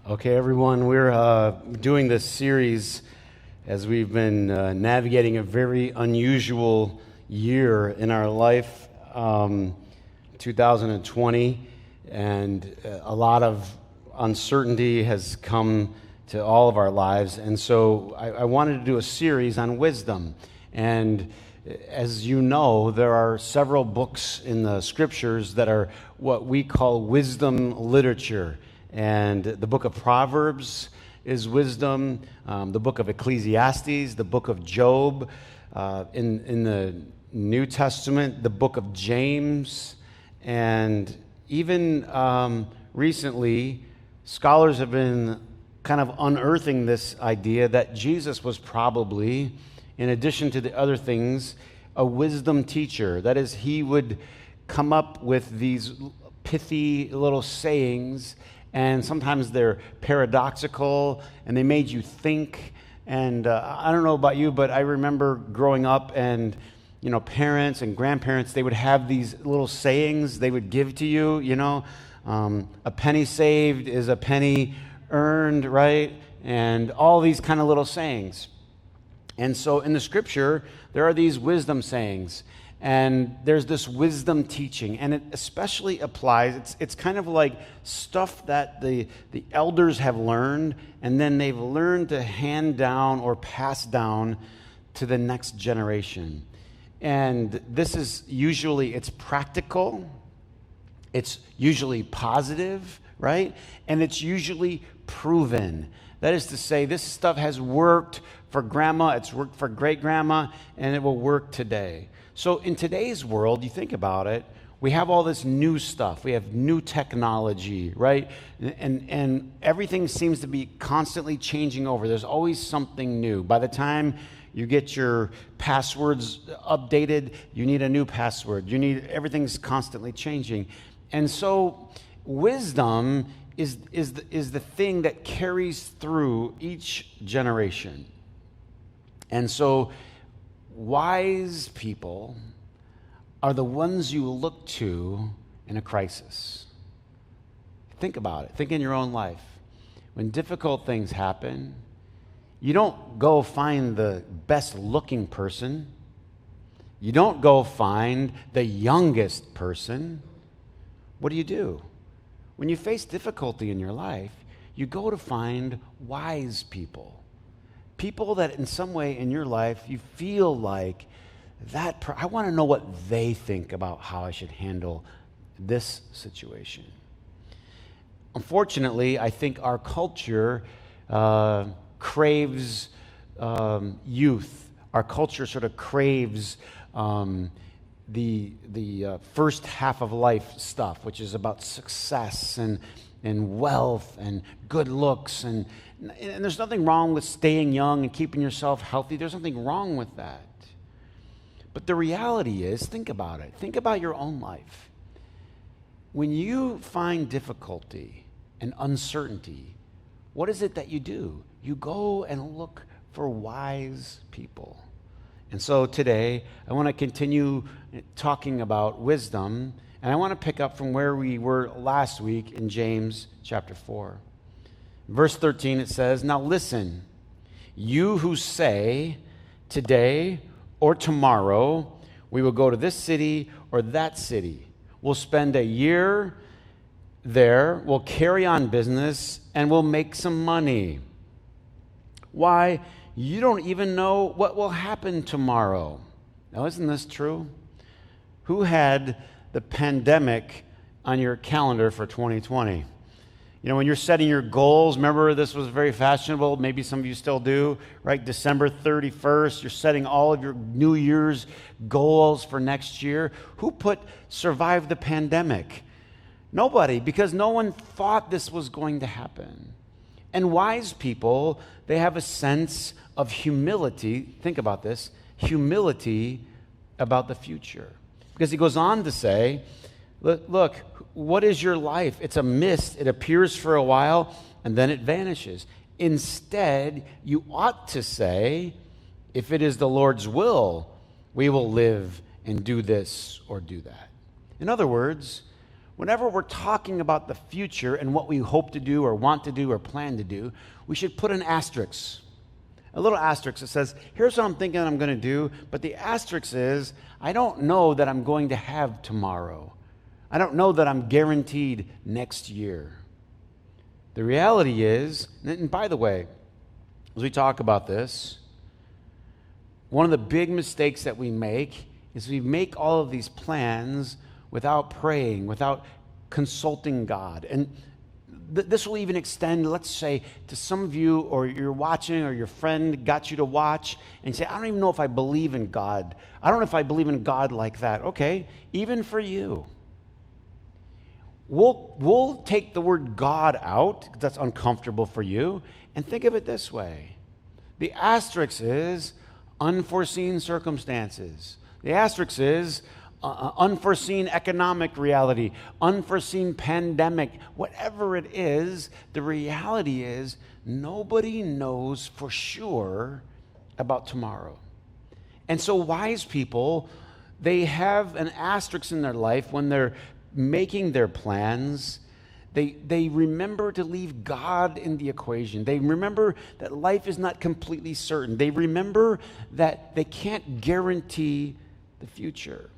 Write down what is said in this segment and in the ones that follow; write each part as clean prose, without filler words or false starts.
Okay, everyone, we're doing this series as we've been navigating a very unusual year in our life, 2020, and a lot of uncertainty has come to all of our lives. And so I wanted to do a series on wisdom. And as you know, there are several books in the scriptures that are what we call wisdom literature. And the book of Proverbs is wisdom, the book of Ecclesiastes, the book of Job, in the New Testament, the book of James, and even recently, scholars have been kind of unearthing this idea that Jesus was probably, in addition to the other things, a wisdom teacher. That is, he would come up with these pithy little sayings, and sometimes they're paradoxical, and they made you think. And I don't know about you, but I remember growing up, and parents and grandparents, they would have these little sayings they would give to you. A penny saved is a penny earned, right? And all these kind of little sayings. And so in the scripture, there are these wisdom sayings. And there's this wisdom teaching, and it especially applies, it's kind of like stuff that the elders have learned, and then they've learned to hand down or pass down to the next generation. And this is usually, it's practical, it's usually positive, right? And it's usually proven. That is to say, this stuff has worked for grandma, it's worked for great-grandma, and it will work today. So in today's world, you think about it, we have all this new stuff. We have new technology, right? And everything seems to be constantly changing over. There's always something new. By the time you get your passwords updated, you need a new password. Everything's constantly changing. And so wisdom is the thing that carries through each generation. And so wise people are the ones you look to in a crisis. Think about it. Think in your own life. When difficult things happen, you don't go find the best looking person. You don't go find the youngest person. What do? When you face difficulty in your life, you go to find wise people. People that in some way in your life, you feel like I want to know what they think about how I should handle this situation. Unfortunately, I think our culture craves youth. Our culture sort of craves the first half of life stuff, which is about success and wealth and good looks. And there's nothing wrong with staying young and keeping yourself healthy. There's nothing wrong with that. But the reality is, think about it. Think about your own life. When you find difficulty and uncertainty, what is it that you do? You go and look for wise people. And so today, I want to continue talking about wisdom, and I want to pick up from where we were last week in James chapter 4. Verse 13, it says, "Now listen, you who say, today or tomorrow, we will go to this city or that city. We'll spend a year there, we'll carry on business, and we'll make some money. Why, you don't even know what will happen tomorrow." Now, isn't this true? Who had the pandemic on your calendar for 2020? When you're setting your goals, remember this was very fashionable, maybe some of you still do, right? December 31st, you're setting all of your New Year's goals for next year. Who put survive the pandemic? Nobody, because no one thought this was going to happen. And wise people, they have a sense of humility. Think about this, humility about the future. Because he goes on to say, look, what is your life? It's a mist. It appears for a while, and then it vanishes. Instead, you ought to say, if it is the Lord's will, we will live and do this or do that. In other words, whenever we're talking about the future and what we hope to do or want to do or plan to do, we should put an asterisk. A little asterisk that says, here's what I'm thinking I'm going to do, but the asterisk is, I don't know that I'm going to have tomorrow. I don't know that I'm guaranteed next year. The reality is, and by the way, as we talk about this, one of the big mistakes that we make is we make all of these plans without praying, without consulting God. And this will even extend, let's say, to some of you, or you're watching, or your friend got you to watch, and say, I don't even know if I believe in God. I don't know if I believe in God like that. Okay, even for you. We'll take the word God out, because that's uncomfortable for you, and think of it this way. The asterisk is unforeseen circumstances. The asterisk is unforeseen economic reality, unforeseen pandemic, whatever it is, the reality is nobody knows for sure about tomorrow. And so wise people, they have an asterisk in their life when they're making their plans. They remember to leave God in the equation. They remember that life is not completely certain. They remember that they can't guarantee the future.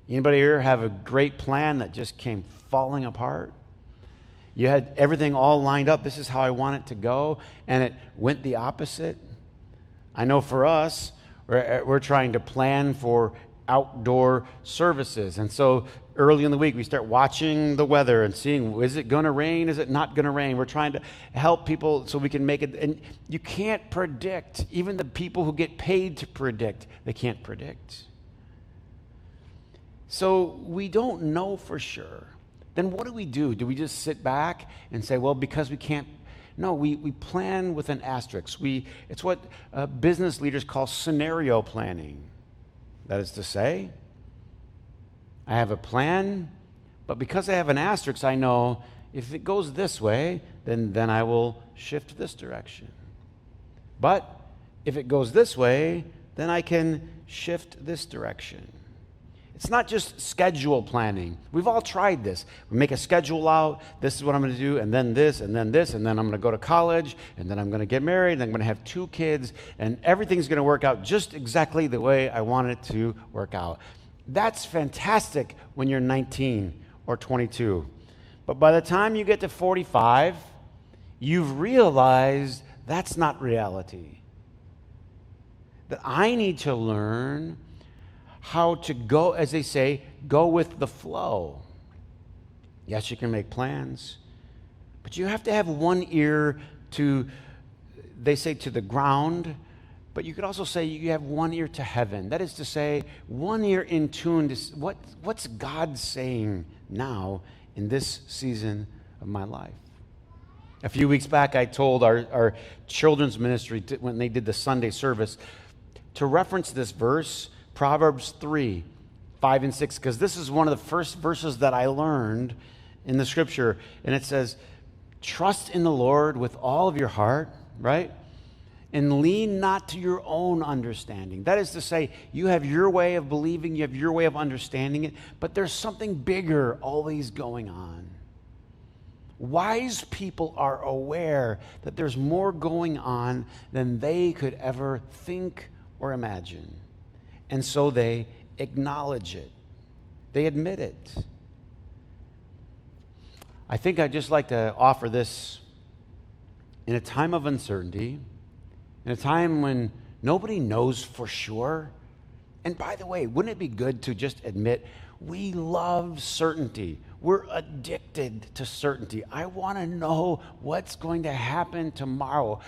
Anybody here have a great plan that just came falling apart? You had everything all lined up. This is how I want it to go, and it went the opposite. I know for us, we're trying to plan for outdoor services. And so early in the week, we start watching the weather and seeing, is it going to rain? Is it not going to rain? We're trying to help people so we can make it. And you can't predict. Even the people who get paid to predict, they can't predict. So we don't know for sure. Then what do? Do we just sit back and say, well, because we can't? No, we plan with an asterisk. It's what business leaders call scenario planning. That is to say, I have a plan, but because I have an asterisk, I know if it goes this way, then I will shift this direction. But if it goes this way, then I can shift this direction. It's not just schedule planning. We've all tried this. We make a schedule out. This is what I'm going to do, and then this, and then this, and then I'm going to go to college, and then I'm going to get married, and I'm going to have 2 kids, and everything's going to work out just exactly the way I want it to work out. That's fantastic when you're 19 or 22. But by the time you get to 45, you've realized that's not reality. That I need to learn how to go, as they say, go with the flow. Yes, you can make plans, but you have to have one ear to, they say, to the ground, but you could also say you have one ear to heaven. That is to say, one ear in tune to what's God saying now in this season of my life. A few weeks back, I told our children's ministry, when they did the Sunday service, to reference this verse, Proverbs 3, 5 and 6, because this is one of the first verses that I learned in the scripture. And it says, trust in the Lord with all of your heart, right? And lean not to your own understanding. That is to say, you have your way of believing, you have your way of understanding it, but there's something bigger always going on. Wise people are aware that there's more going on than they could ever think or imagine. And so they acknowledge it. They admit it. I think I'd just like to offer this in a time of uncertainty, in a time when nobody knows for sure. And by the way, wouldn't it be good to just admit we love certainty? We're addicted to certainty. I want to know what's going to happen tomorrow.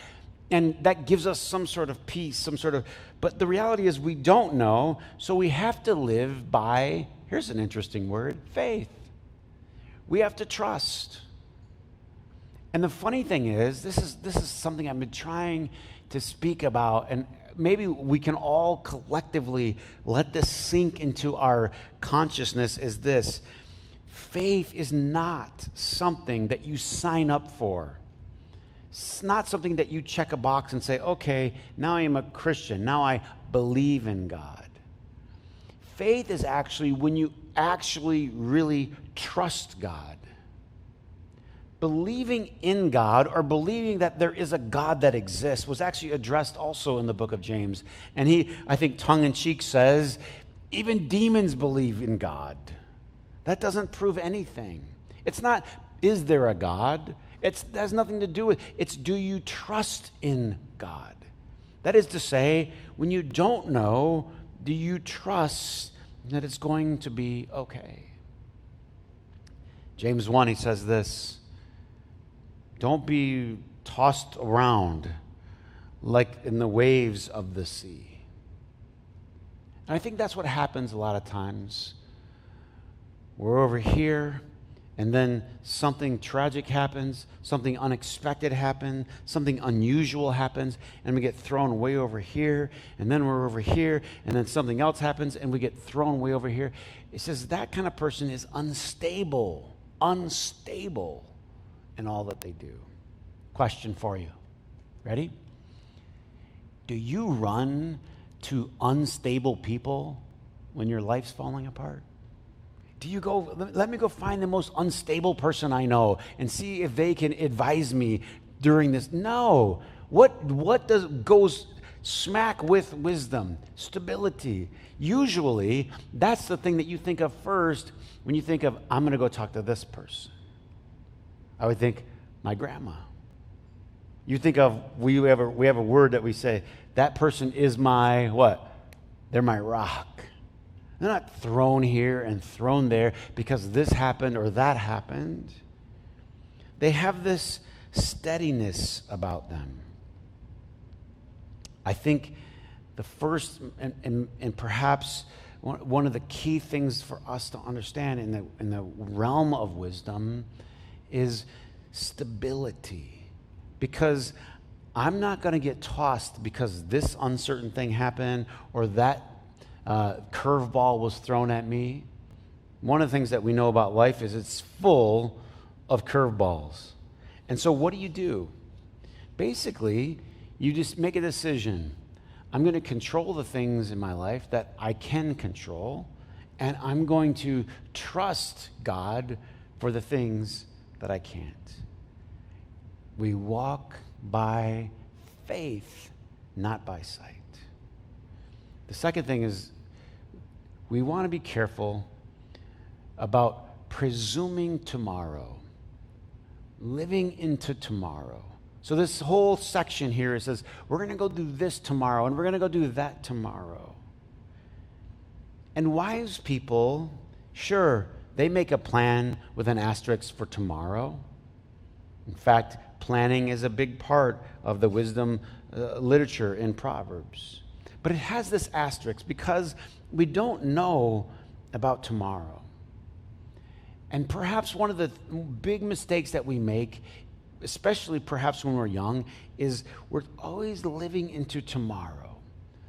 And that gives us some sort of peace, but the reality is we don't know, so we have to live by, here's an interesting word, faith. We have to trust. And the funny thing is, this is something I've been trying to speak about, and maybe we can all collectively let this sink into our consciousness, is this: faith is not something that you sign up for. It's not something that you check a box and say, okay, now I am a Christian. Now I believe in God. Faith is actually when you actually really trust God. Believing in God, or believing that there is a God that exists, was actually addressed also in the book of James. And he, I think, tongue-in-cheek says, even demons believe in God. That doesn't prove anything. It's not, is there a God? That has nothing to do with, it's do you trust in God? That is to say, when you don't know, do you trust that it's going to be okay? James 1, he says this, don't be tossed around like in the waves of the sea. And I think that's what happens a lot of times. We're over here, and then something tragic happens, something unexpected happens, something unusual happens, and we get thrown way over here, and then we're over here, and then something else happens, and we get thrown way over here. It says that kind of person is unstable in all that they do. Question for you. Ready? Do you run to unstable people when your life's falling apart? Do you go, let me go find the most unstable person I know and see if they can advise me during this? No. What goes smack with wisdom? Stability. Usually, that's the thing that you think of first when you think of, I'm going to go talk to this person. I would think, my grandma. You think of, we have a word that we say, that person is my what? They're my rock. They're not thrown here and thrown there because this happened or that happened. They have this steadiness about them. I think the first and perhaps one of the key things for us to understand in the realm of wisdom is stability. Because I'm not going to get tossed because this uncertain thing happened or that curveball was thrown at me. One of the things that we know about life is it's full of curveballs. And so what do? Basically, you just make a decision. I'm going to control the things in my life that I can control, and I'm going to trust God for the things that I can't. We walk by faith, not by sight. The second thing is we want to be careful about presuming tomorrow, living into tomorrow. So this whole section here, it says, we're going to go do this tomorrow, and we're going to go do that tomorrow. And wise people, sure, they make a plan with an asterisk for tomorrow. In fact, planning is a big part of the wisdom literature in Proverbs. But it has this asterisk because we don't know about tomorrow. And perhaps one of the big mistakes that we make, especially perhaps when we're young, is we're always living into tomorrow.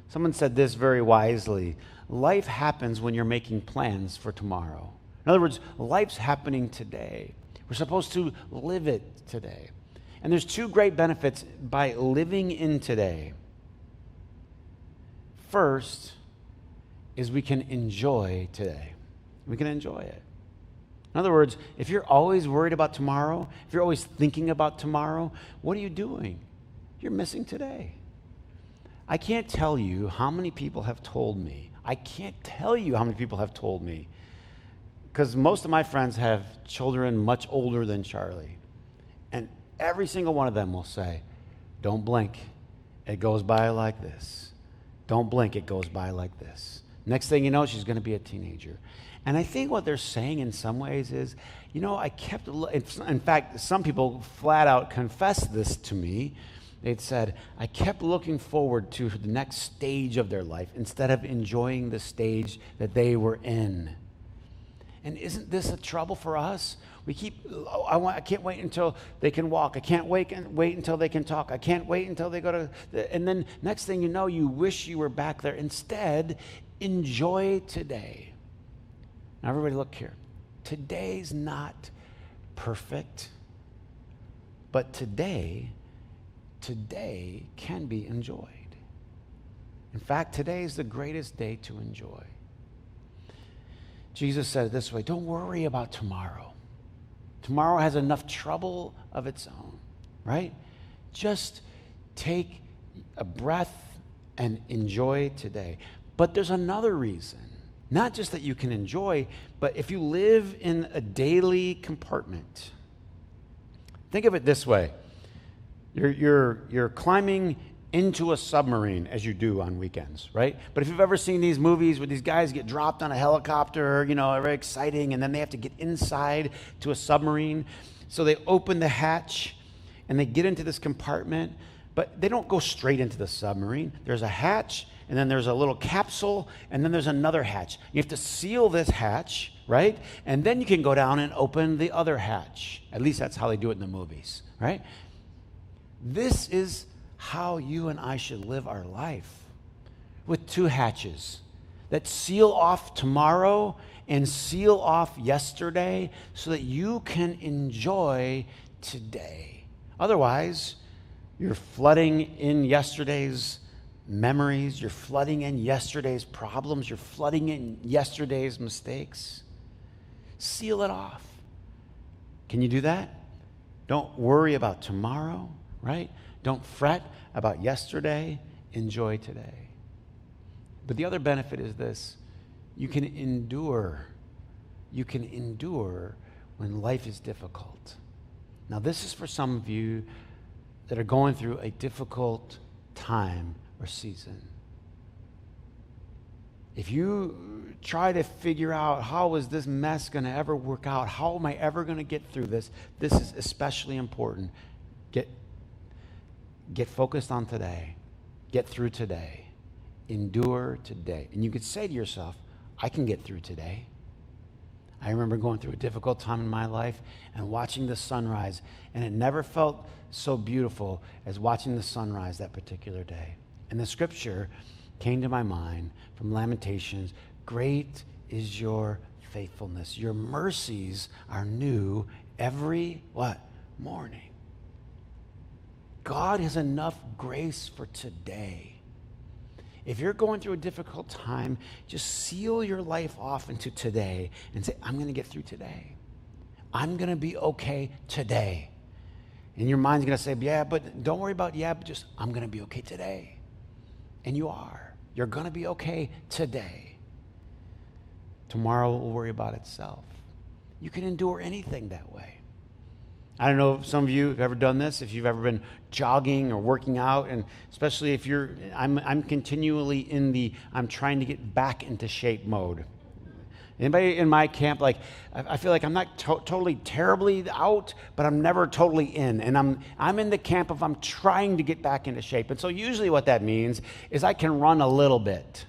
Someone said this very wisely: life happens when you're making plans for tomorrow. In other words, life's happening today. We're supposed to live it today. And there's two great benefits by living in today. First is we can enjoy today. We can enjoy it. In other words, if you're always worried about tomorrow, if you're always thinking about tomorrow, what are you doing? You're missing today. I can't tell you how many people have told me. Because most of my friends have children much older than Charlie. And every single one of them will say, don't blink, it goes by like this. Don't blink, it goes by like this. Next thing you know, she's going to be a teenager. And I think what they're saying in some ways is, in fact, some people flat out confessed this to me. They'd said, I kept looking forward to the next stage of their life instead of enjoying the stage that they were in. And isn't this a trouble for us? We keep, I can't wait until they can walk. I can't wait until they can talk. I can't wait until they go to, and then next thing you know, you wish you were back there. Instead, enjoy today. Now everybody look here. Today's not perfect, but today can be enjoyed. In fact, today is the greatest day to enjoy. Jesus said it this way, don't worry about tomorrow. Tomorrow has enough trouble of its own, right? Just take a breath and enjoy today. But there's another reason. Not just that you can enjoy, but if you live in a daily compartment. Think of it this way. You're climbing into a submarine, as you do on weekends, right? But if you've ever seen these movies where these guys get dropped on a helicopter, very exciting, and then they have to get inside to a submarine. So they open the hatch and they get into this compartment, but they don't go straight into the submarine. There's a hatch, and then there's a little capsule, and then there's another hatch. You have to seal this hatch, right? And then you can go down and open the other hatch. At least that's how they do it in the movies, right? This is how you and I should live our life, with two hatches that seal off tomorrow and seal off yesterday so that you can enjoy today. Otherwise, you're flooding in yesterday's memories, you're flooding in yesterday's problems, you're flooding in yesterday's mistakes. Seal it off. Can you do that? Don't worry about tomorrow, right? Don't fret about yesterday. Enjoy today. But the other benefit is this. You can endure. You can endure when life is difficult. Now, this is for some of you that are going through a difficult time or season. If you try to figure out how is this mess going to ever work out, how am I ever going to get through this, this is especially important. Get focused on today. Get through today. Endure today. And you could say to yourself, I can get through today. I remember going through a difficult time in my life and watching the sunrise, and it never felt so beautiful as watching the sunrise that particular day. And the scripture came to my mind from Lamentations, great is your faithfulness. Your mercies are new every, what? Morning. God has enough grace for today. If you're going through a difficult time, just seal your life off into today and say, I'm going to get through today. I'm going to be okay today. And your mind's going to say, yeah, but don't worry about but just, I'm going to be okay today. And you are. You're going to be okay today. Tomorrow will worry about itself. You can endure anything that way. I don't know if some of you have ever done this, if you've ever been jogging or working out, and especially if I'm continually in the I'm trying to get back into shape mode. Anybody in my camp, I feel like I'm not totally terribly out, but I'm never totally in. And I'm in the camp of I'm trying to get back into shape. And so usually what that means is I can run a little bit.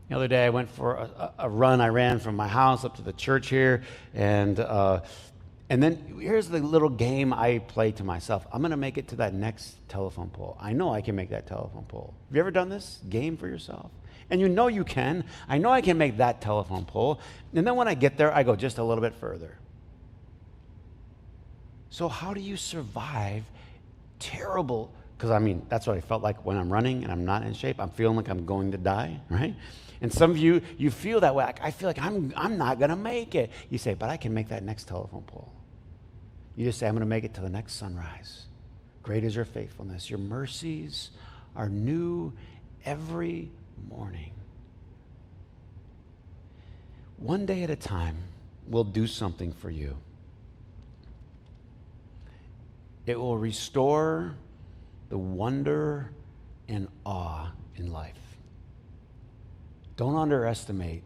The other day I went for a run. I ran from my house up to the church here, and then here's the little game I play to myself. I'm going to make it to that next telephone pole. I know I can make that telephone pole. Have you ever done this game for yourself? And you know you can. I know I can make that telephone pole. And then when I get there, I go just a little bit further. So how do you survive terrible? Because, that's what I felt like when I'm running and I'm not in shape. I'm feeling like I'm going to die, right? And some of you feel that way. I feel like I'm not going to make it. You say, but I can make that next telephone pole. You just say, I'm going to make it to the next sunrise. Great is your faithfulness. Your mercies are new every morning. One day at a time, we'll do something for you. It will restore the wonder and awe in life. Don't underestimate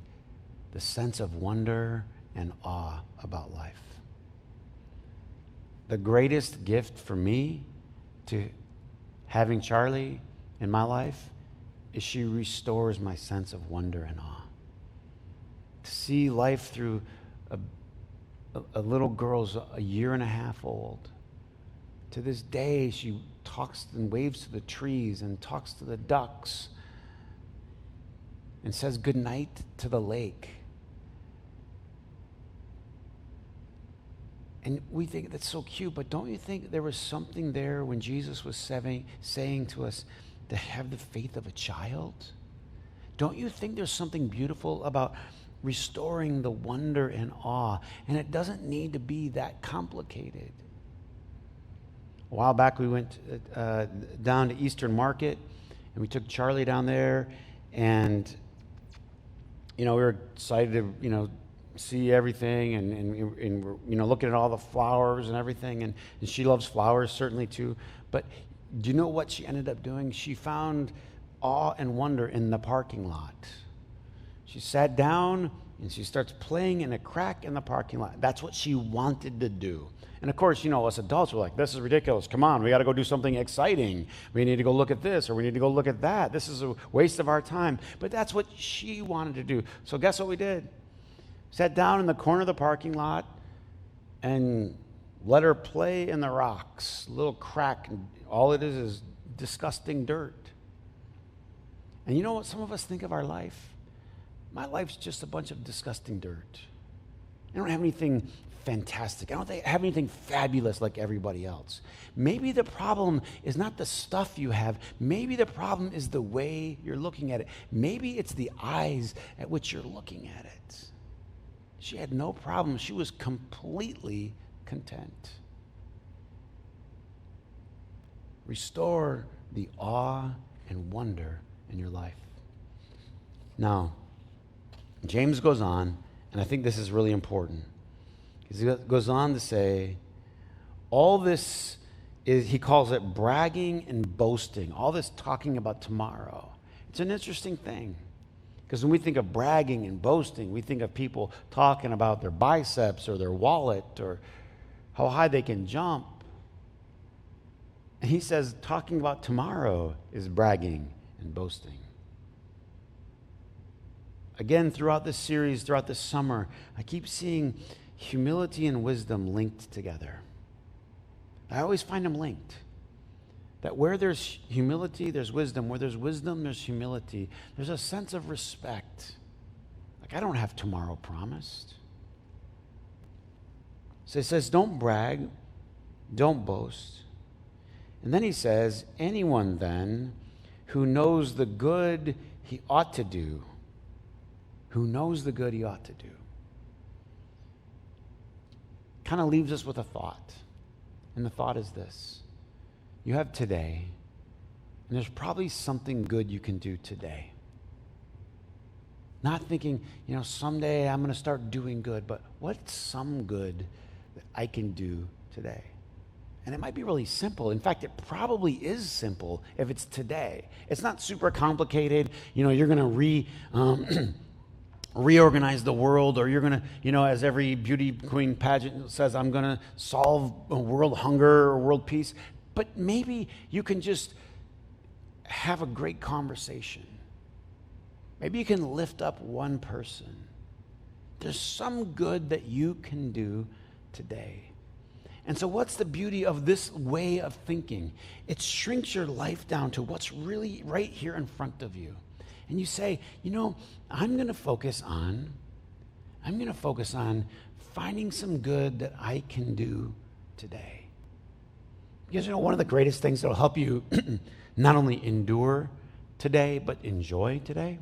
the sense of wonder and awe about life. The greatest gift for me to having Charlie in my life is she restores my sense of wonder and awe. To see life through a little girl's a year and a half old. To this day, she talks and waves to the trees and talks to the ducks and says goodnight to the lake. And we think that's so cute, but don't you think there was something there when Jesus was saying to us to have the faith of a child? Don't you think there's something beautiful about restoring the wonder and awe. And it doesn't need to be that complicated. A while back, we went down to Eastern Market, and we took Charlie down there, and we were excited to see everything, and we're looking at all the flowers and everything, and she loves flowers certainly too. But do you know what she ended up doing? She found awe and wonder in the parking lot. She sat down and she starts playing in a crack in the parking lot. That's what she wanted to do. And of course, us adults were like, this is ridiculous. Come on, we got to go do something exciting. We need to go look at this, or we need to go look at that. This is a waste of our time. But that's what she wanted to do. So guess what we did? Sat down in the corner of the parking lot and let her play in the rocks. A little crack. All it is disgusting dirt. And you know what some of us think of our life? My life's just a bunch of disgusting dirt. I don't have anything fantastic. I don't have anything fabulous like everybody else. Maybe the problem is not the stuff you have. Maybe the problem is the way you're looking at it. Maybe it's the eyes at which you're looking at it. She had no problem. She was completely content. Restore the awe and wonder in your life. Now, James goes on, and I think this is really important. He goes on to say, all this he calls it bragging and boasting, all this talking about tomorrow. It's an interesting thing, because when we think of bragging and boasting, we think of people talking about their biceps or their wallet or how high they can jump. And he says talking about tomorrow is bragging and boasting. Again, throughout this series, throughout this summer, I keep seeing humility and wisdom linked together. I always find them linked. That where there's humility, there's wisdom. Where there's wisdom, there's humility. There's a sense of respect. Like, I don't have tomorrow promised. So he says, don't brag, don't boast. And then he says, anyone then who knows the good he ought to do, who knows the good he ought to do, kind of leaves us with a thought. And the thought is this. You have today, and there's probably something good you can do today. Not thinking, someday I'm going to start doing good, but what's some good that I can do today? And it might be really simple. In fact, it probably is simple if it's today. It's not super complicated. You're going to reorganize the world, or you're going to, as every beauty queen pageant says, I'm going to solve world hunger or world peace. But maybe you can just have a great conversation. Maybe you can lift up one person. There's some good that you can do today. And so what's the beauty of this way of thinking? It shrinks your life down to what's really right here in front of you. And you say, I'm going to focus on finding some good that I can do today. Because one of the greatest things that will help you not only endure today, but enjoy today,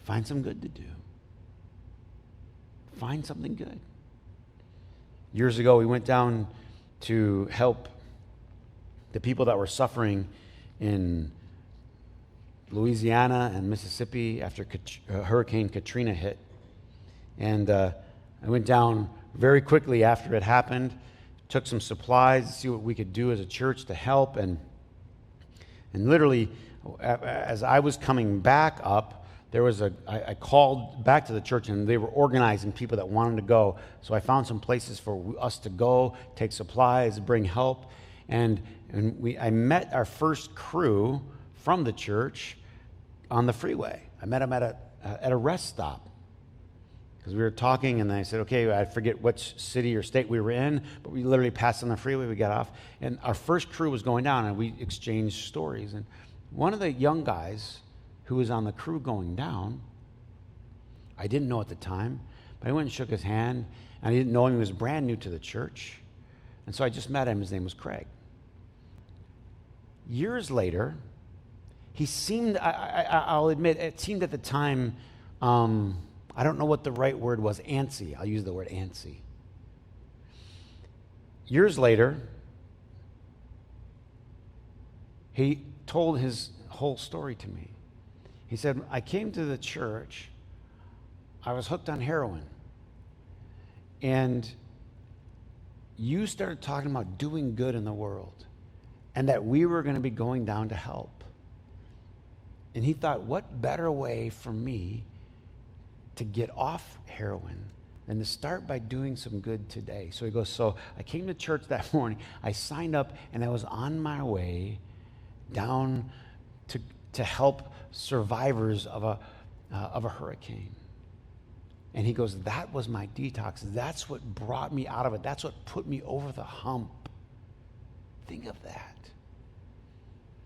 find some good to do. Find something good. Years ago, we went down to help the people that were suffering in Louisiana and Mississippi after Hurricane Katrina hit. And I went down very quickly after it happened, took some supplies to see what we could do as a church to help. And literally, as I was coming back up, I called back to the church, and they were organizing people that wanted to go. So I found some places for us to go, take supplies, bring help. And I met our first crew from the church on the freeway. I met them at a rest stop, because we were talking, and I said, okay, I forget which city or state we were in, but we literally passed on the freeway. We got off, and our first crew was going down, and we exchanged stories. And one of the young guys who was on the crew going down, I didn't know at the time, but I went and shook his hand, and I didn't know him. He was brand new to the church, and so I just met him. His name was Craig. Years later, he seemed, I'll admit, it seemed at the time I don't know what the right word was, antsy. I'll use the word antsy. Years later, he told his whole story to me. He said, I came to the church, I was hooked on heroin, and you started talking about doing good in the world and that we were going to be going down to help. And he thought, what better way for me to get off heroin than to start by doing some good today? So he goes, so I came to church that morning, I signed up, and I was on my way down to help survivors of a hurricane. And he goes, that was my detox. That's what brought me out of it. That's what put me over the hump. Think of that.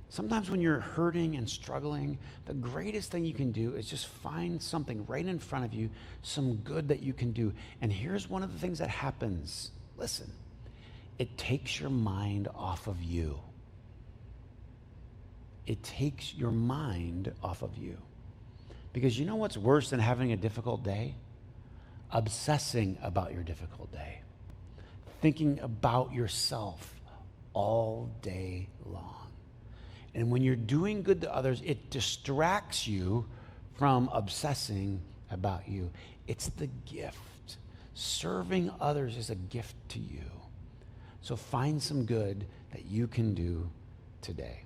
Sometimes when you're hurting and struggling, the greatest thing you can do is just find something right in front of you, some good that you can do. And here's one of the things that happens. Listen, it takes your mind off of you. It takes your mind off of you. Because you know what's worse than having a difficult day? Obsessing about your difficult day. Thinking about yourself all day long. And when you're doing good to others, it distracts you from obsessing about you. It's the gift. Serving others is a gift to you. So find some good that you can do today.